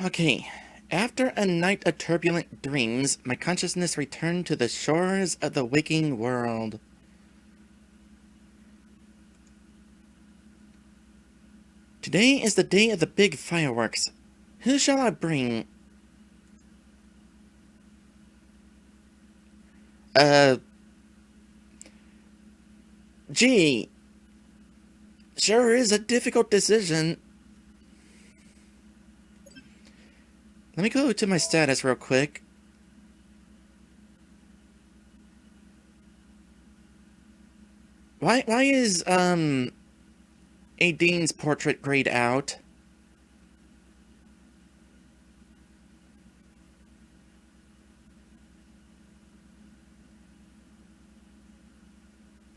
Okay. After a night of turbulent dreams, my consciousness returned to the shores of the waking world. Today is the day of the big fireworks. Who shall I bring? Gee, sure is a difficult decision. Let me go to my status real quick. Why is, Adine's portrait grayed out?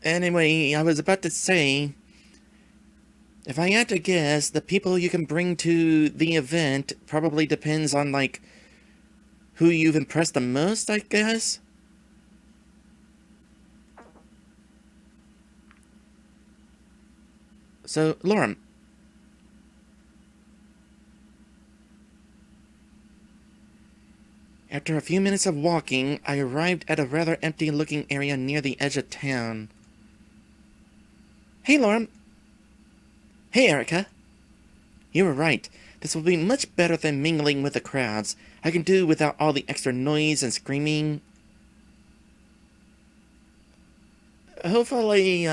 Anyway, I was about to say, if I had to guess, the people you can bring to the event probably depends on, like, who you've impressed the most, I guess? So, Lorem. After a few minutes of walking, I arrived at a rather empty-looking area near the edge of town. Hey, Lorem. Hey, Erika. You were right. This will be much better than mingling with the crowds. I can do without all the extra noise and screaming. Hopefully,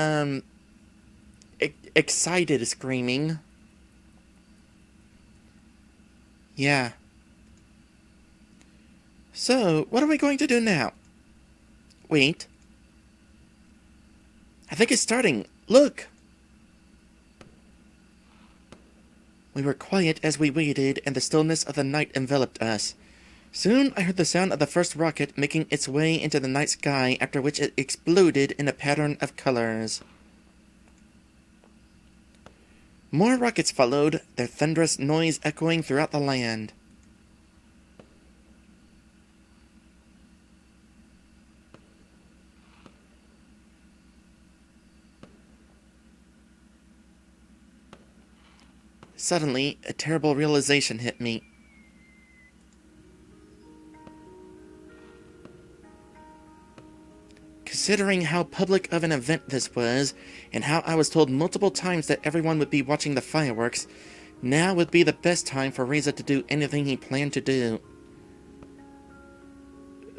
excited screaming. Yeah. So, what are we going to do now? Wait. I think it's starting. Look! We were quiet as we waited, and the stillness of the night enveloped us. Soon I heard the sound of the first rocket making its way into the night sky, after which it exploded in a pattern of colors. More rockets followed, their thunderous noise echoing throughout the land. Suddenly, a terrible realization hit me. Considering how public of an event this was, and how I was told multiple times that everyone would be watching the fireworks, now would be the best time for Reza to do anything he planned to do.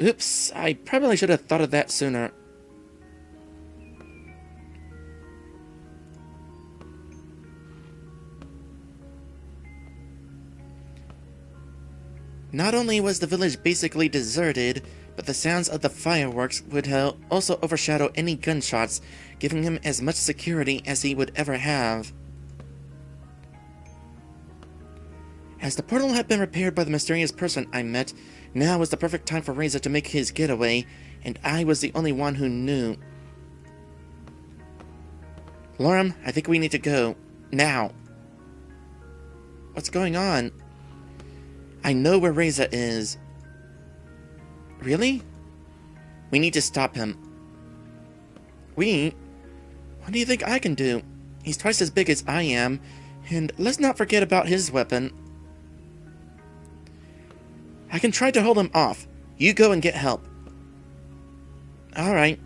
Oops, I probably should have thought of that sooner. Not only was the village basically deserted, but the sounds of the fireworks would also overshadow any gunshots, giving him as much security as he would ever have. As the portal had been repaired by the mysterious person I met, now was the perfect time for Reza to make his getaway, and I was the only one who knew. Lorem, I think we need to go. Now. What's going on? I know where Reza is. Really? We need to stop him. We? What do you think I can do? He's twice as big as I am, and let's not forget about his weapon. I can try to hold him off. You go and get help. Alright.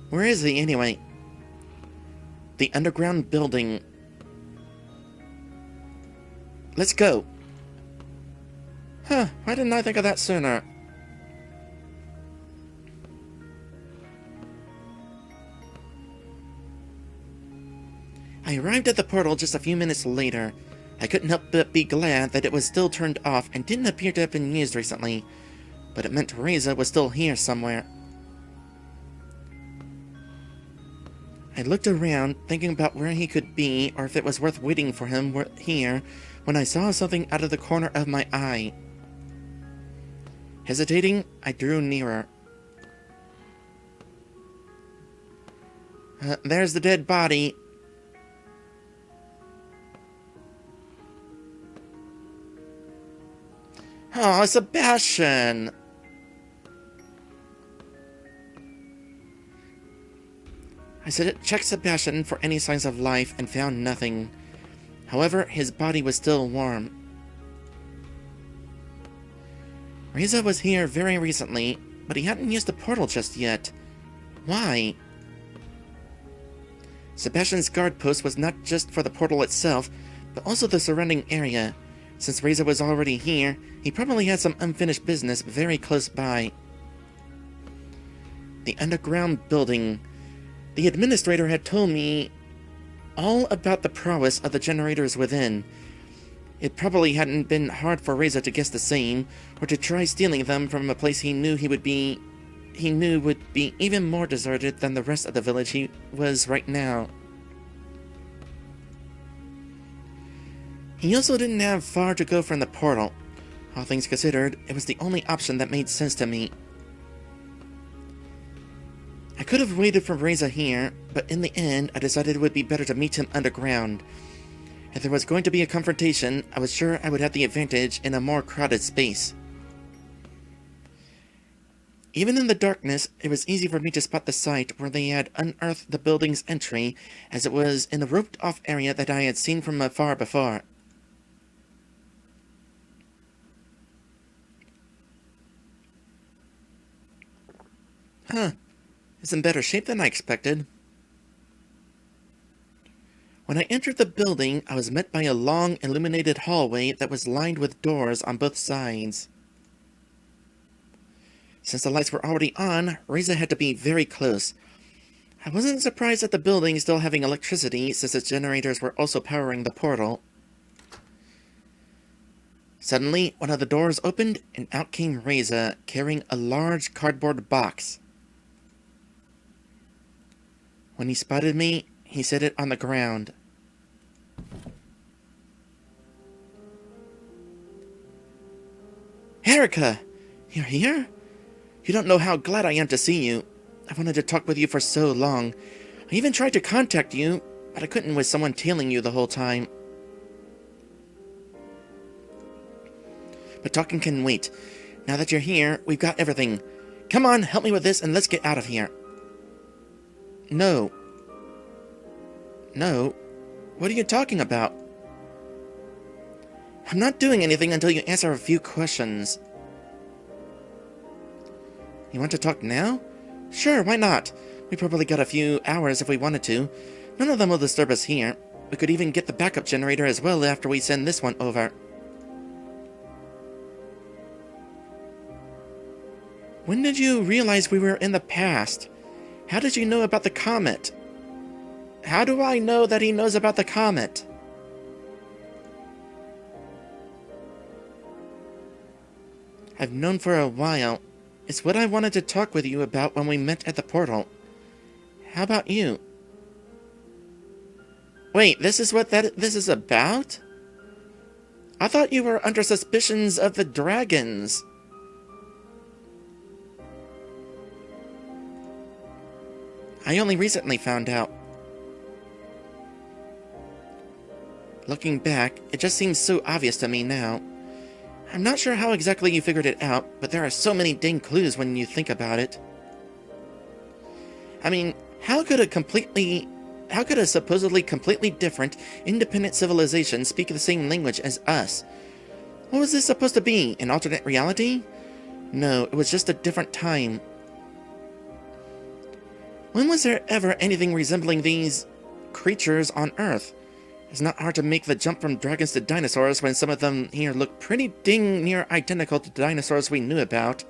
Where is he, anyway? The underground building. Let's go. Huh, why didn't I think of that sooner? I arrived at the portal just a few minutes later. I couldn't help but be glad that it was still turned off and didn't appear to have been used recently, but it meant Reza was still here somewhere. I looked around, thinking about where he could be, or if it was worth waiting for him here, when I saw something out of the corner of my eye. Hesitating, I drew nearer. There's the dead body. Oh, Sebastian! I checked Sebastian for any signs of life and found nothing. However, his body was still warm. Reza was here very recently, but he hadn't used the portal just yet. Why? Sebastian's guard post was not just for the portal itself, but also the surrounding area. Since Reza was already here, he probably had some unfinished business very close by. The underground building. The administrator had told me all about the prowess of the generators within. It probably hadn't been hard for Reza to guess the same, or to try stealing them from a place he knew would be even more deserted than the rest of the village he was right now. He also didn't have far to go from the portal. All things considered, it was the only option that made sense to me. I could have waited for Reza here, but in the end, I decided it would be better to meet him underground. If there was going to be a confrontation, I was sure I would have the advantage in a more crowded space. Even in the darkness, it was easy for me to spot the site where they had unearthed the building's entry, as it was in the roped-off area that I had seen from afar before. Huh. It's in better shape than I expected. When I entered the building, I was met by a long, illuminated hallway that was lined with doors on both sides. Since the lights were already on, Reza had to be very close. I wasn't surprised at the building still having electricity, since its generators were also powering the portal. Suddenly, one of the doors opened, and out came Reza, carrying a large cardboard box. When he spotted me, he set it on the ground. Erika! You're here? You don't know how glad I am to see you. I wanted to talk with you for so long. I even tried to contact you, but I couldn't with someone tailing you the whole time. But talking can wait. Now that you're here, we've got everything. Come on, help me with this and let's get out of here. No. No? What are you talking about? I'm not doing anything until you answer a few questions. You want to talk now? Sure, why not? We probably got a few hours if we wanted to. None of them will disturb us here. We could even get the backup generator as well after we send this one over. When did you realize we were in the past? How did you know about the comet? How do I know that he knows about the comet? I've known for a while. It's what I wanted to talk with you about when we met at the portal. How about you? Wait, this is what this is about? I thought you were under suspicions of the dragons. I only recently found out. Looking back, it just seems so obvious to me now. I'm not sure how exactly you figured it out, but there are so many dang clues when you think about it. I mean, how could a supposedly completely different, independent civilization speak the same language as us? What was this supposed to be, an alternate reality? No, it was just a different time. When was there ever anything resembling these creatures on Earth? It's not hard to make the jump from dragons to dinosaurs when some of them here look pretty dang near identical to dinosaurs we knew about.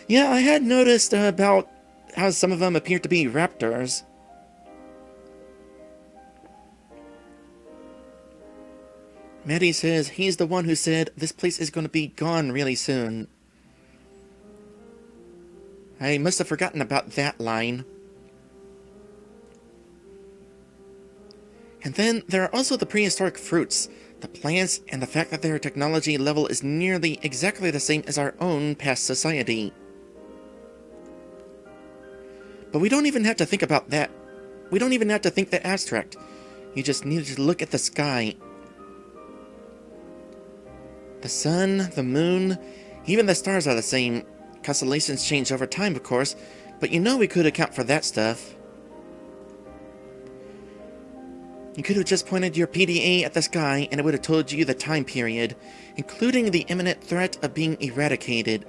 Yeah, I had noticed about how some of them appear to be raptors. Maddie says he's the one who said this place is going to be gone really soon. I must have forgotten about that line. And then there are also the prehistoric fruits, the plants, and the fact that their technology level is nearly exactly the same as our own past society. But we don't even have to think about that. We don't even have to think that abstract. You just need to look at the sky. The sun, the moon, even the stars are the same. Constellations change over time, of course, but you know we could account for that stuff. You could have just pointed your PDA at the sky and it would have told you the time period, including the imminent threat of being eradicated.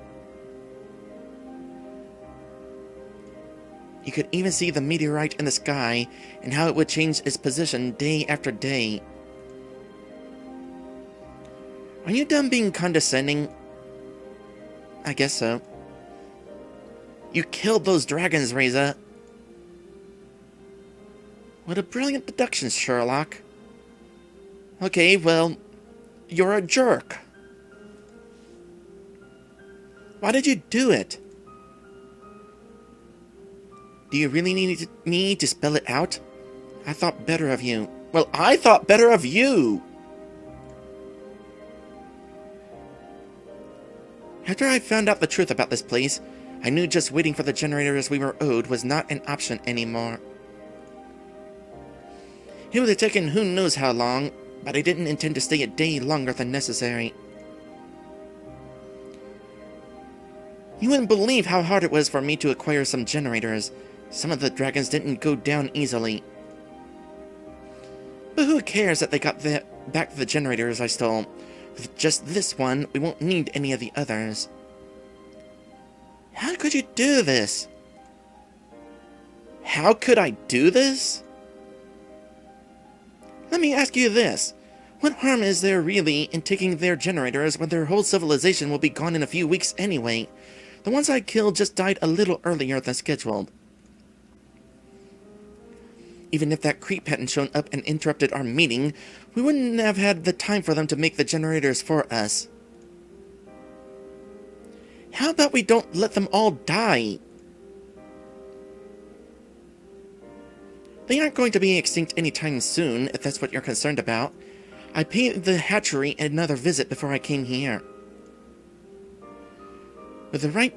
You could even see the meteorite in the sky and how it would change its position day after day. Are you done being condescending? I guess so. You killed those dragons, Reza. What a brilliant deduction, Sherlock. Okay, well, you're a jerk. Why did you do it? Do you really need me to spell it out? I thought better of you. Well, I thought better of you! After I found out the truth about this place, I knew just waiting for the generators we were owed was not an option anymore. It would have taken who knows how long, but I didn't intend to stay a day longer than necessary. You wouldn't believe how hard it was for me to acquire some generators. Some of the dragons didn't go down easily. But who cares that they got back the generators I stole? With just this one, we won't need any of the others. How could you do this? How could I do this? Let me ask you this. What harm is there really in taking their generators when their whole civilization will be gone in a few weeks anyway? The ones I killed just died a little earlier than scheduled. Even if that creep hadn't shown up and interrupted our meeting, we wouldn't have had the time for them to make the generators for us. How about we don't let them all die? They aren't going to be extinct anytime soon, if that's what you're concerned about. I paid the hatchery another visit before I came here. With the right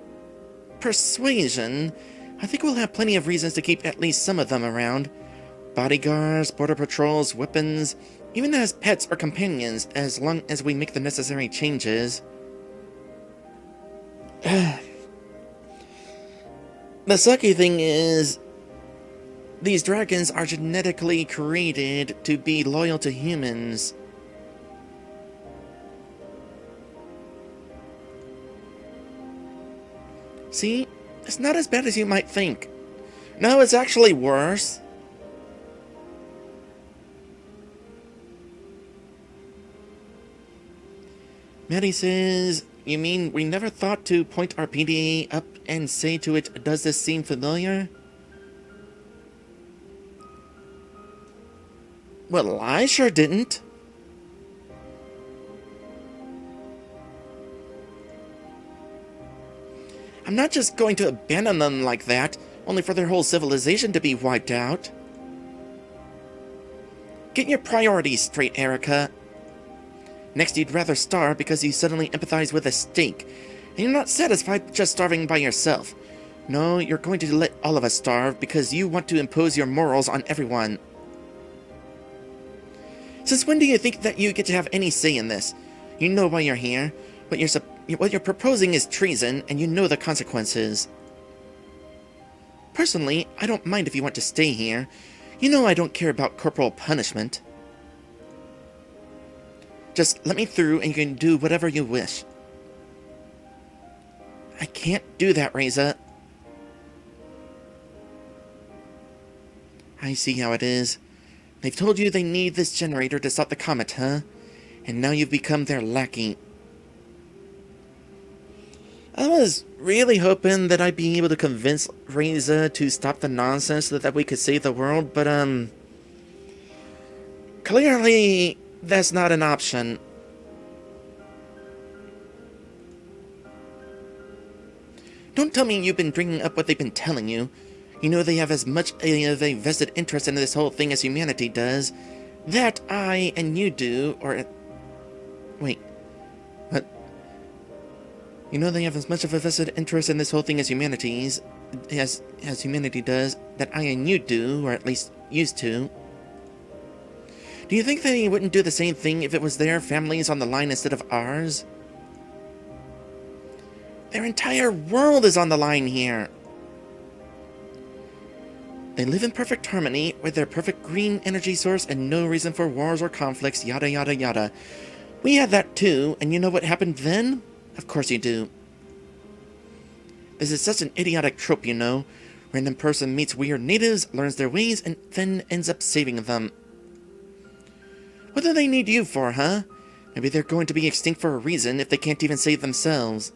persuasion, I think we'll have plenty of reasons to keep at least some of them around. Bodyguards, border patrols, weapons, even as pets or companions, as long as we make the necessary changes. The sucky thing is, these dragons are genetically created to be loyal to humans. See? It's not as bad as you might think. No, it's actually worse. Maddie says, you mean we never thought to point our PDA up and say to it, does this seem familiar? Well, I sure didn't. I'm not just going to abandon them like that, only for their whole civilization to be wiped out. Get your priorities straight, Erika. Next, you'd rather starve because you suddenly empathize with a steak, and you're not satisfied just starving by yourself. No, you're going to let all of us starve because you want to impose your morals on everyone. Since when do you think that you get to have any say in this? You know why you're here. What you're proposing is treason, and you know the consequences. Personally, I don't mind if you want to stay here. You know I don't care about corporal punishment. Just let me through and you can do whatever you wish. I can't do that, Reza. I see how it is. They've told you they need this generator to stop the comet, huh? And now you've become their lackey. I was really hoping that I'd be able to convince Reza to stop the nonsense so that we could save the world, but, clearly, that's not an option. Don't tell me you've been bringing up what they've been telling you. You know they have as much of a vested interest in this whole thing as humanity does. That I and you do, or... Wait. What? You know they have as much of a vested interest in this whole thing as humanity does, that I and you do, or at least used to. Do you think they wouldn't do the same thing if it was their families on the line instead of ours? Their entire world is on the line here. They live in perfect harmony with their perfect green energy source and no reason for wars or conflicts, yada yada yada. We had that too, and you know what happened then? Of course you do. This is such an idiotic trope, you know. Random person meets weird natives, learns their ways, and then ends up saving them. What do they need you for, huh? Maybe they're going to be extinct for a reason if they can't even save themselves.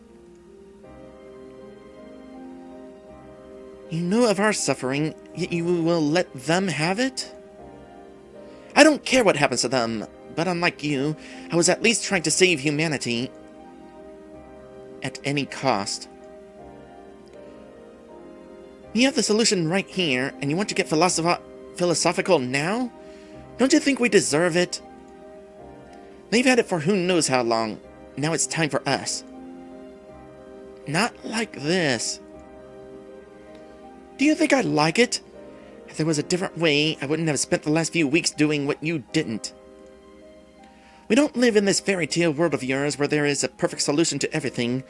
You know of our suffering, yet you will let them have it? I don't care what happens to them, but unlike you, I was at least trying to save humanity. At any cost. You have the solution right here, and you want to get philosophical now? Don't you think we deserve it? They've had it for who knows how long. Now it's time for us. Not like this. Do you think I'd like it? If there was a different way, I wouldn't have spent the last few weeks doing what you didn't. We don't live in this fairy tale world of yours where there is a perfect solution to everything.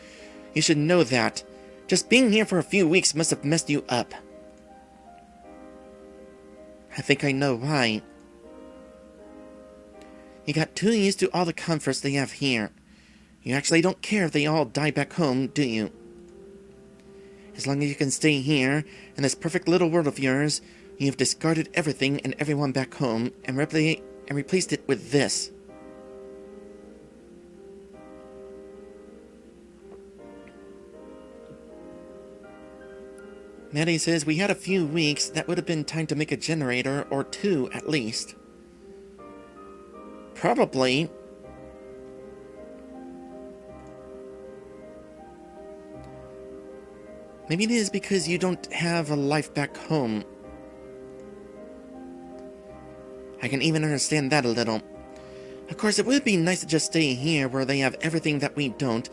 You should know that. Just being here for a few weeks must have messed you up. I think I know why. You got too used to all the comforts they have here. You actually don't care if they all die back home, do you? As long as you can stay here, in this perfect little world of yours, you have discarded everything and everyone back home and replaced it with this. Maddie says we had a few weeks. That would have been time to make a generator, or two at least. Probably. Maybe it is because you don't have a life back home. I can even understand that a little. Of course, it would be nice to just stay here where they have everything that we don't,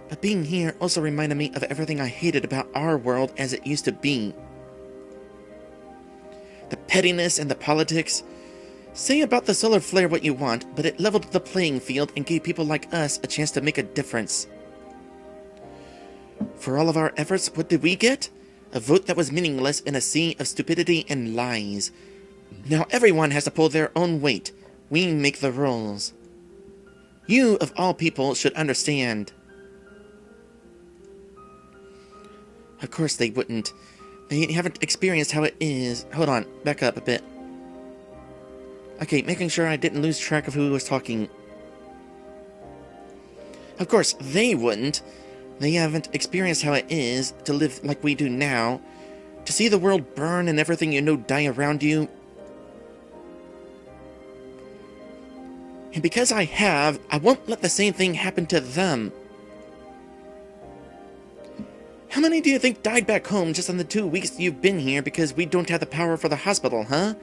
but being here also reminded me of everything I hated about our world as it used to be. The pettiness and the politics. Say about the solar flare what you want, but it leveled the playing field and gave people like us a chance to make a difference. For all of our efforts, what did we get? A vote that was meaningless in a sea of stupidity and lies. Now everyone has to pull their own weight. We make the rules. You, of all people, should understand. Of course they wouldn't. They haven't experienced how it is. Hold on, back up a bit. Okay, making sure I didn't lose track of who was talking. Of course, they wouldn't. They haven't experienced how it is to live like we do now. To see the world burn and everything you know die around you. And because I have, I won't let the same thing happen to them. How many do you think died back home just in the 2 weeks you've been here because we don't have the power for the hospital, huh?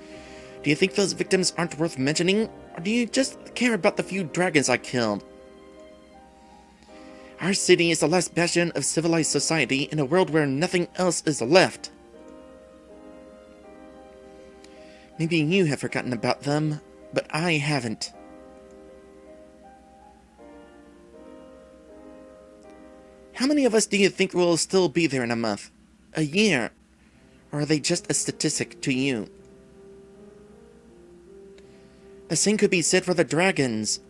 Do you think those victims aren't worth mentioning? Or do you just care about the few dragons I killed? Our city is the last bastion of civilized society in a world where nothing else is left. Maybe you have forgotten about them, but I haven't. How many of us do you think will still be there in a month? A year? Or are they just a statistic to you? The same could be said for the dragons.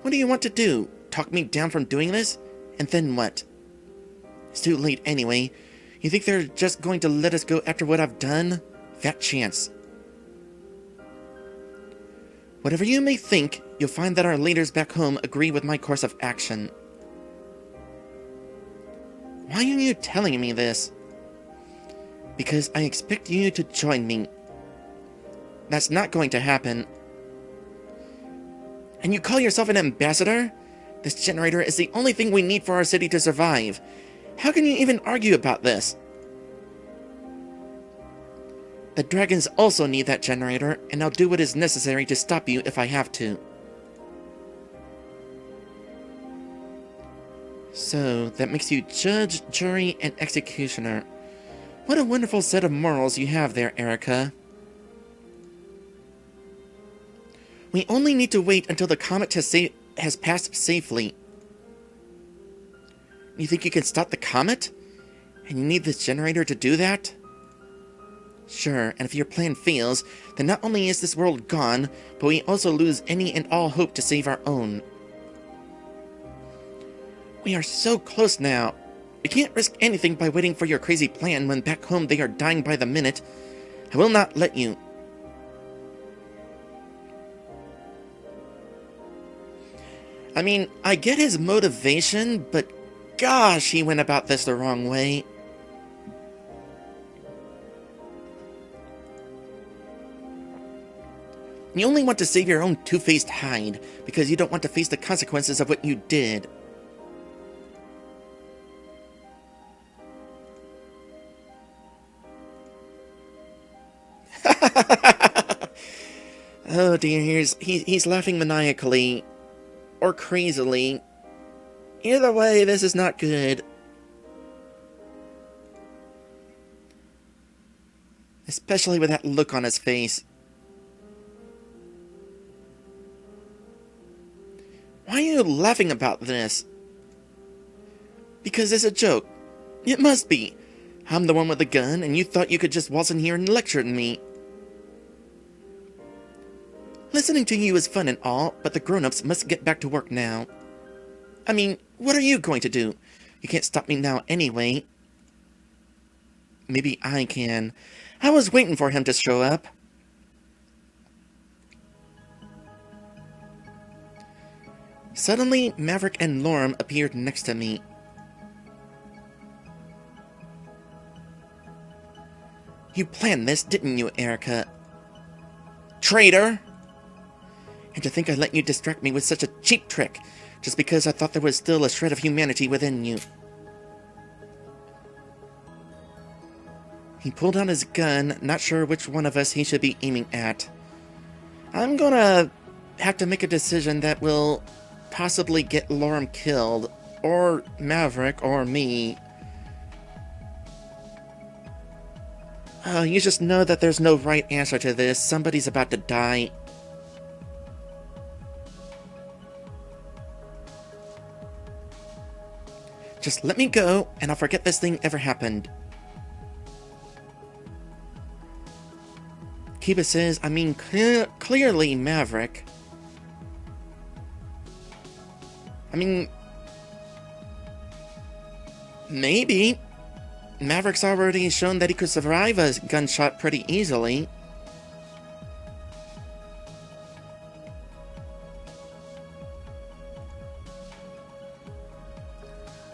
What do you want to do? Talk me down from doing this? And then what? It's too late anyway. You think they're just going to let us go after what I've done? Fat chance. Whatever you may think, you'll find that our leaders back home agree with my course of action. Why are you telling me this? Because I expect you to join me. That's not going to happen. And you call yourself an ambassador? This generator is the only thing we need for our city to survive. How can you even argue about this? The dragons also need that generator, and I'll do what is necessary to stop you if I have to. So, that makes you judge, jury, and executioner. What a wonderful set of morals you have there, Erika. We only need to wait until the comet has passed safely. You think you can stop the comet? And you need this generator to do that? Sure, and if your plan fails, then not only is this world gone, but we also lose any and all hope to save our own. We are so close now. We can't risk anything by waiting for your crazy plan when back home they are dying by the minute. I will not let you. I mean, I get his motivation, but gosh, he went about this the wrong way. You only want to save your own two-faced hide, because you don't want to face the consequences of what you did. Oh dear, he's laughing maniacally. Or crazily. Either way, this is not good. Especially with that look on his face. Why are you laughing about this? Because it's a joke. It must be. I'm the one with the gun, and you thought you could just waltz in here and lecture at me. Listening to you is fun and all, but the grown-ups must get back to work now. I mean, what are you going to do? You can't stop me now anyway. Maybe I can. I was waiting for him to show up. Suddenly, Maverick and Lorem appeared next to me. You planned this, didn't you, Erika? Traitor! And to think I let you distract me with such a cheap trick, just because I thought there was still a shred of humanity within you. He pulled out his gun, not sure which one of us he should be aiming at. I'm gonna have to make a decision that will possibly get Lorem killed, or Maverick, or me. You just know that there's no right answer to this. Somebody's about to die. Just let me go, and I'll forget this thing ever happened. Kiba says, I mean, clearly Maverick. I mean, maybe. Maverick's already shown that he could survive a gunshot pretty easily.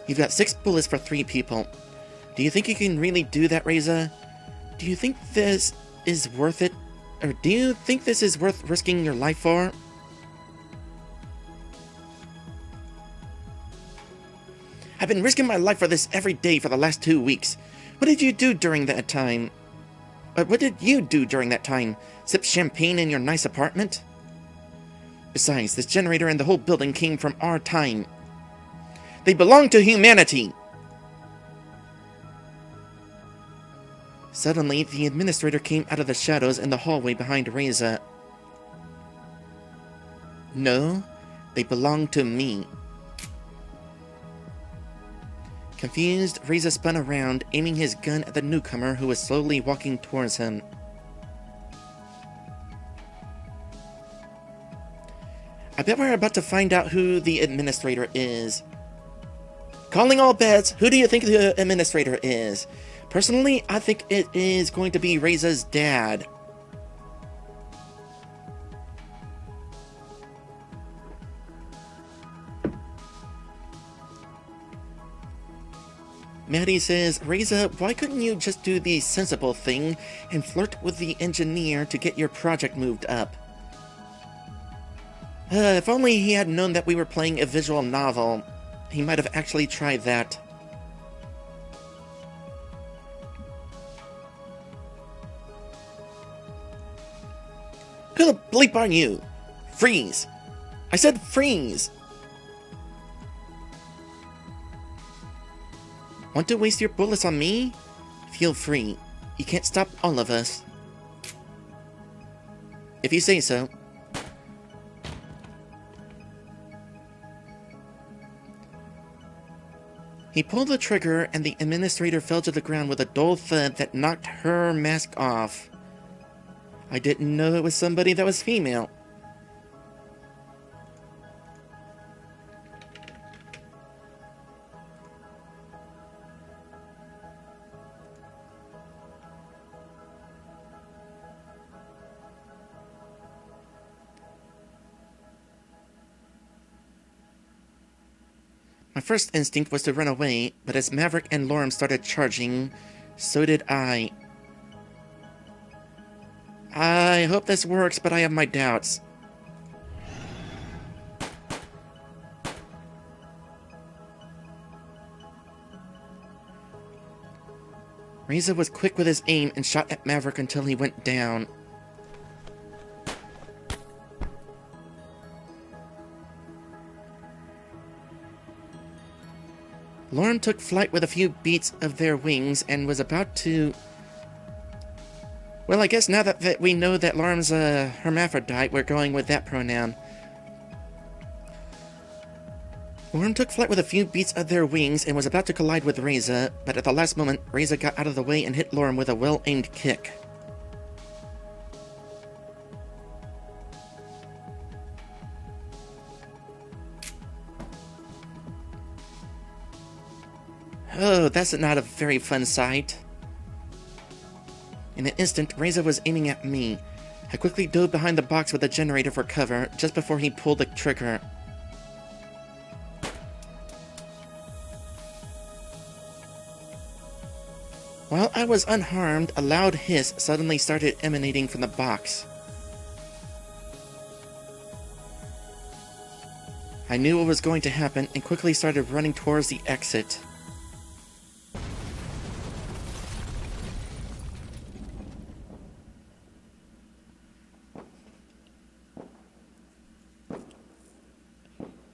You've got 6 bullets for 3 people. Do you think you can really do that, Reza? Do you think this is worth it? Or do you think this is worth risking your life for? I've been risking my life for this every day for the last 2 weeks. What did you do during that time? What did you do during that time? Sip champagne in your nice apartment? Besides, this generator and the whole building came from our time. They belong to humanity! Suddenly, the administrator came out of the shadows in the hallway behind Reza. No, they belong to me. Confused, Reza spun around, aiming his gun at the newcomer who was slowly walking towards him. I bet we're about to find out who the administrator is. Calling all bets, who do you think the administrator is? Personally, I think it is going to be Reza's dad. Maddie says, Reza, why couldn't you just do the sensible thing and flirt with the engineer to get your project moved up? If only he had known that we were playing a visual novel, he might have actually tried that. Who the bleep are you? Freeze! I said freeze! Want to waste your bullets on me? Feel free. You can't stop all of us. If you say so. He pulled the trigger, and the administrator fell to the ground with a dull thud that knocked her mask off. I didn't know it was somebody that was female. My first instinct was to run away, but as Maverick and Lorem started charging, so did I. I hope this works, but I have my doubts. Reza was quick with his aim and shot at Maverick until he went down. Lorem took flight with a few beats of their wings and was about to... Well, I guess now that we know that Lorem's a hermaphrodite, we're going with that pronoun. Lorem took flight with a few beats of their wings and was about to collide with Reza, but at the last moment, Reza got out of the way and hit Lorem with a well-aimed kick. Oh, that's not a very fun sight. In an instant, Reza was aiming at me. I quickly dove behind the box with the generator for cover, just before he pulled the trigger. While I was unharmed, a loud hiss suddenly started emanating from the box. I knew what was going to happen and quickly started running towards the exit.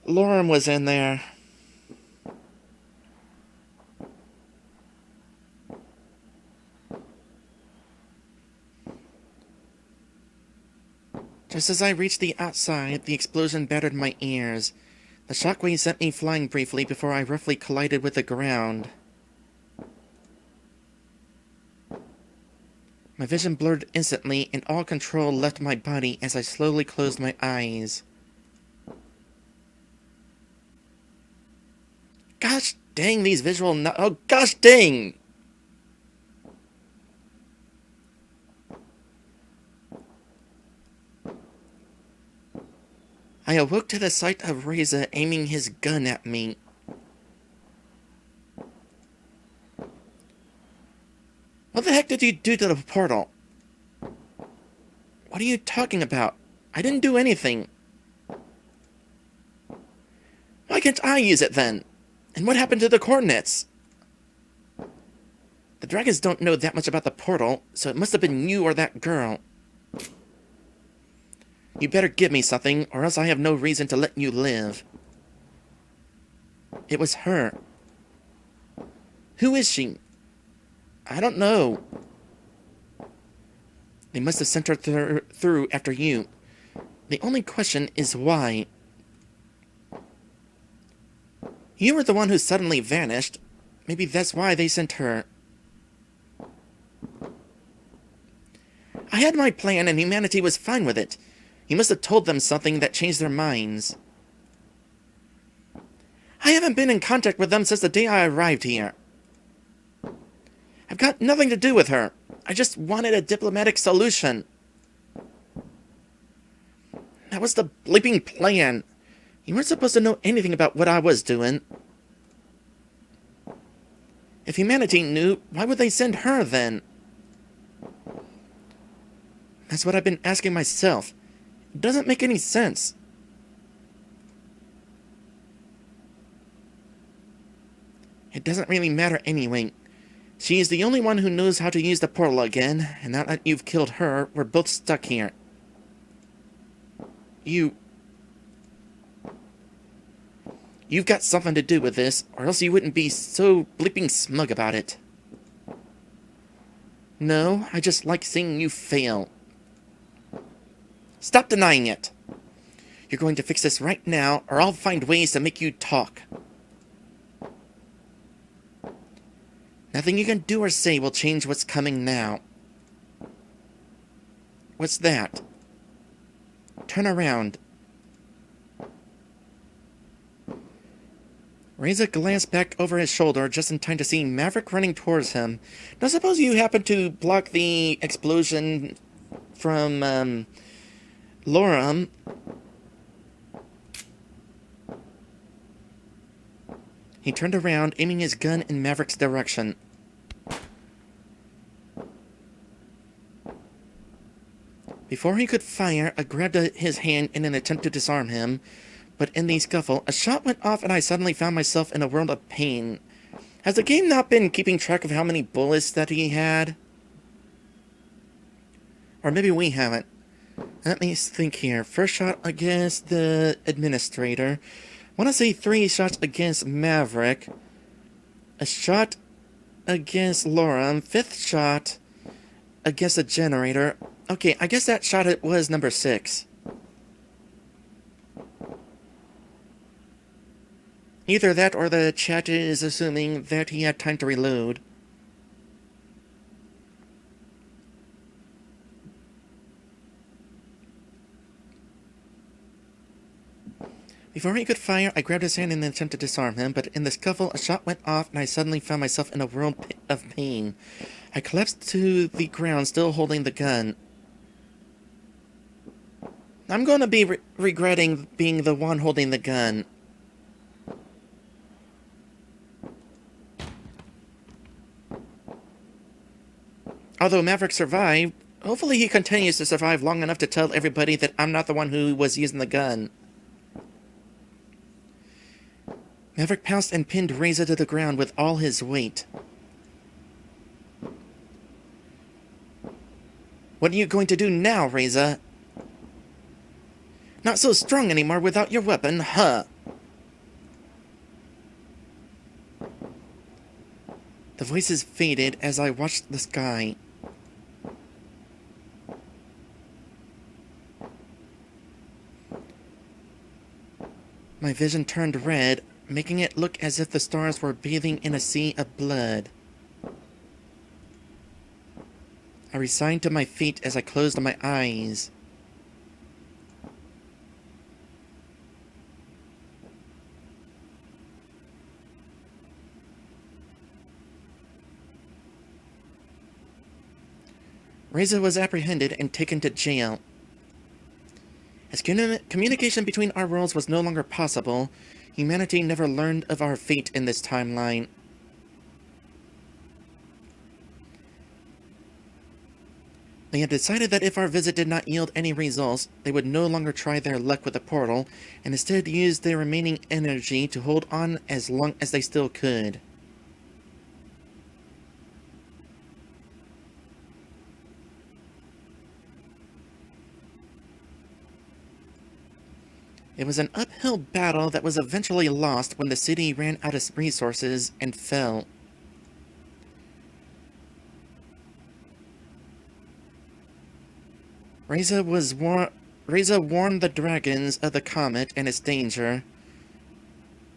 Lorem was in there. Just as I reached the outside, the explosion battered my ears. The shockwave sent me flying briefly before I roughly collided with the ground. My vision blurred instantly, and all control left my body as I slowly closed my eyes. Gosh dang these visual oh gosh dang! I awoke to the sight of Reza aiming his gun at me. What the heck did you do to the portal? What are you talking about? I didn't do anything. Why can't I use it then? And what happened to the coordinates? The dragons don't know that much about the portal, so it must have been you or that girl. You better give me something, or else I have no reason to let you live. It was her. Who is she? I don't know. They must have sent her through after you. The only question is why. You were the one who suddenly vanished. Maybe that's why they sent her. I had my plan and humanity was fine with it. You must have told them something that changed their minds. I haven't been in contact with them since the day I arrived here. I've got nothing to do with her. I just wanted a diplomatic solution. That was the bleeping plan. You weren't supposed to know anything about what I was doing. If humanity knew, why would they send her then? That's what I've been asking myself. It doesn't make any sense. It doesn't really matter anyway. She is the only one who knows how to use the portal again, and now that you've killed her, we're both stuck here. You've got something to do with this, or else you wouldn't be so bleeping smug about it. No, I just like seeing you fail. Stop denying it. You're going to fix this right now, or I'll find ways to make you talk. Nothing you can do or say will change what's coming now. What's that? Turn around. Reza glanced back over his shoulder just in time to see Maverick running towards him. Now suppose you happen to block the explosion from, Lorem. He turned around, aiming his gun in Maverick's direction. Before he could fire, I grabbed his hand in an attempt to disarm him, but in the scuffle, a shot went off and I suddenly found myself in a world of pain. Has the game not been keeping track of how many bullets that he had? Or maybe we haven't. Let me think here. First shot against the administrator. I want to say 3 shots against Maverick. A shot against Lorem. 5th shot against the generator. Okay, I guess that shot it was number 6. Either that or the chat is assuming that he had time to reload. Before he could fire, I grabbed his hand in an attempt to disarm him, but in the scuffle, a shot went off and I suddenly found myself in a world of pain. I collapsed to the ground, still holding the gun. I'm going to be regretting being the one holding the gun. Although Maverick survived, hopefully he continues to survive long enough to tell everybody that I'm not the one who was using the gun. Maverick pounced and pinned Reza to the ground with all his weight. What are you going to do now, Reza? Not so strong anymore without your weapon, huh? The voices faded as I watched the sky. My vision turned red, making it look as if the stars were bathing in a sea of blood. I resigned to my fate as I closed my eyes. Reza was apprehended and taken to jail. As communication between our worlds was no longer possible, humanity never learned of our fate in this timeline. They had decided that if our visit did not yield any results, they would no longer try their luck with the portal, and instead use their remaining energy to hold on as long as they still could. It was an uphill battle that was eventually lost when the city ran out of resources and fell. Reza warned the dragons of the comet and its danger,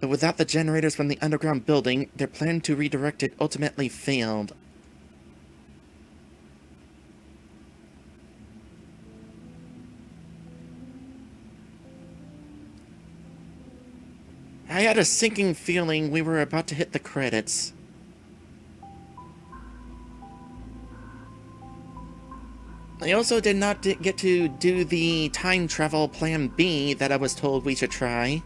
but without the generators from the underground building, their plan to redirect it ultimately failed. I had a sinking feeling we were about to hit the credits. I also did not get to do the time travel plan B that I was told we should try.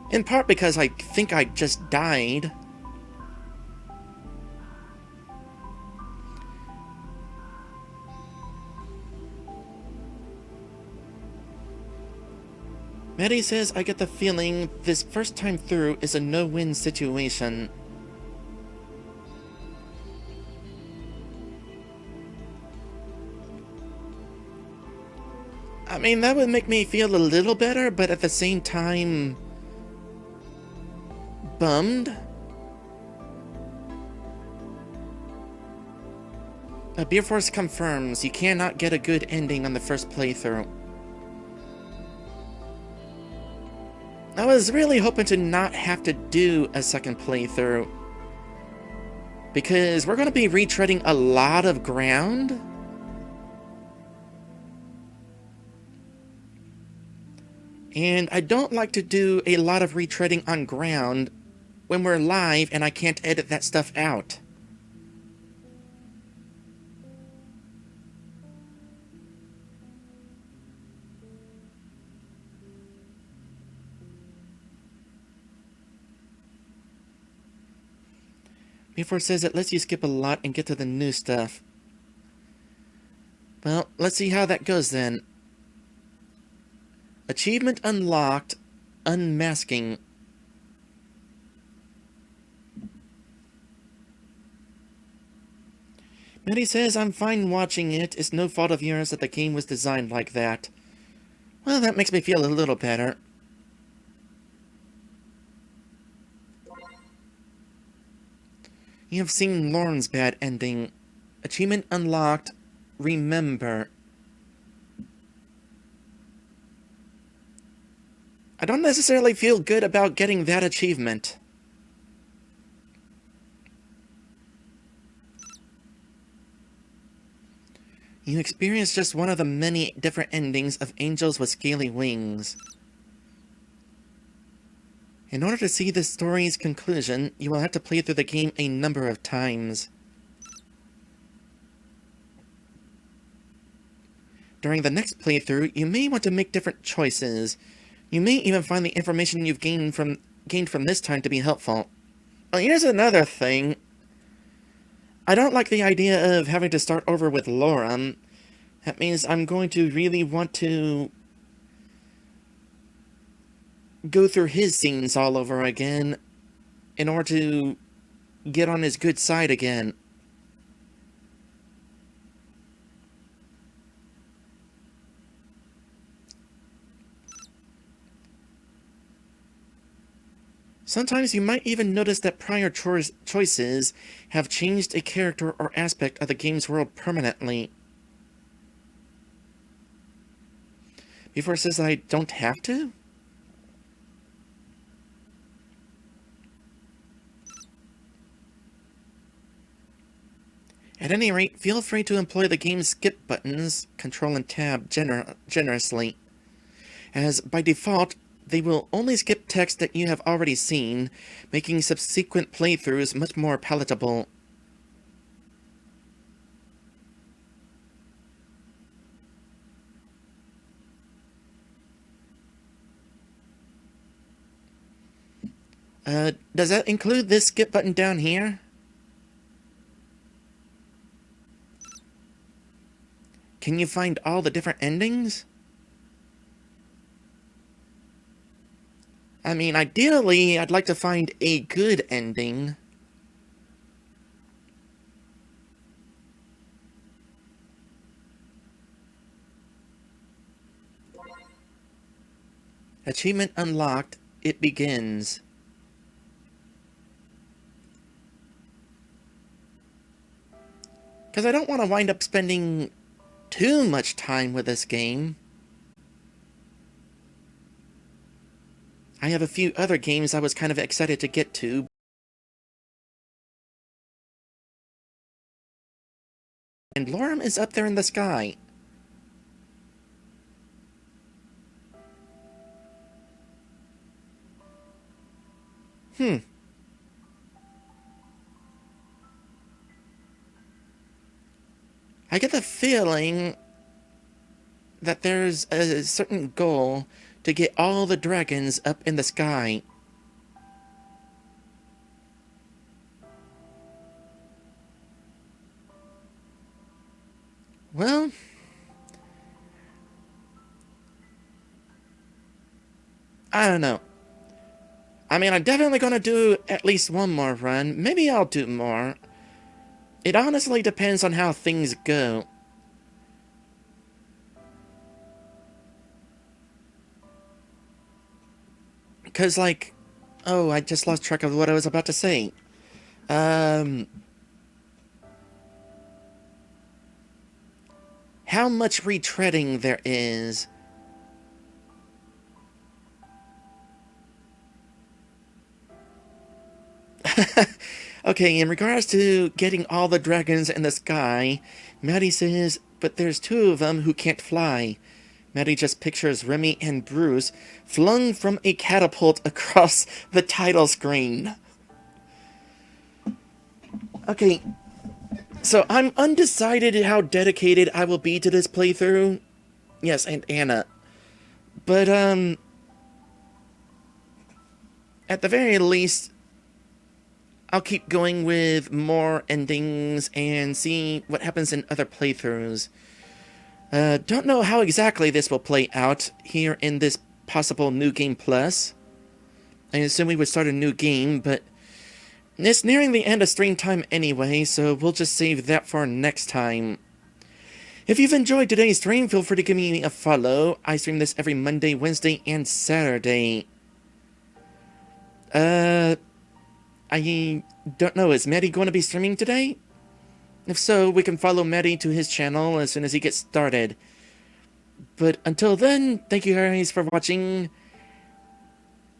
In part because I think I just died. Maddie says I get the feeling this first time through is a no-win situation. I mean, that would make me feel a little better, but at the same time, bummed. Beer Force confirms you cannot get a good ending on the first playthrough. I was really hoping to not have to do a second playthrough, because we're going to be retreading a lot of ground. And I don't like to do a lot of retreading on ground when we're live and I can't edit that stuff out. Before it says it lets you skip a lot and get to the new stuff. Well, let's see how that goes then. Achievement unlocked, unmasking. Maddie says, I'm fine watching it. It's no fault of yours that the game was designed like that. Well, that makes me feel a little better. You have seen Lauren's bad ending. Achievement unlocked, remember. I don't necessarily feel good about getting that achievement. You experienced just one of the many different endings of Angels with Scaly Wings. In order to see the story's conclusion, you will have to play through the game a number of times. During the next playthrough, you may want to make different choices. You may even find the information you've gained from this time to be helpful. Well, here's another thing. I don't like the idea of having to start over with Laura. That means I'm going to really want to go through his scenes all over again in order to get on his good side again. Sometimes you might even notice that prior choices have changed a character or aspect of the game's world permanently. Before it says I don't have to? At any rate, feel free to employ the game's skip buttons, Control and Tab, generously, as by default, they will only skip text that you have already seen, making subsequent playthroughs much more palatable. Does that include this skip button down here? Can you find all the different endings? I mean, ideally, I'd like to find a good ending. Achievement unlocked. It begins. Because I don't want to wind up spending too much time with this game. I have a few other games I was kind of excited to get to. And Lorem is up there in the sky. I get the feeling that there's a certain goal to get all the dragons up in the sky. Well, I don't know. I mean, I'm definitely gonna do at least one more run. Maybe I'll do more. It honestly depends on how things go. Because, like... Oh, I just lost track of what I was about to say. How much retreading there is. Okay, in regards to getting all the dragons in the sky, Maddie says, but there's two of them who can't fly. Maddie just pictures Remy and Bruce flung from a catapult across the title screen. Okay, so I'm undecided how dedicated I will be to this playthrough. Yes, and Anna. But, at the very least, I'll keep going with more endings and see what happens in other playthroughs. Don't know how exactly this will play out here in this possible New Game Plus. I assume we would start a new game, but it's nearing the end of stream time anyway, so we'll just save that for next time. If you've enjoyed today's stream, feel free to give me a follow. I stream this every Monday, Wednesday, and Saturday. I don't know, is Maddie going to be streaming today? If so, we can follow Maddie to his channel as soon as he gets started. But until then, thank you guys for watching,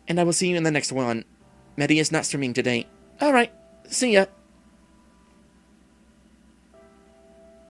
and I will see you in the next one. Maddie is not streaming today. Alright, see ya.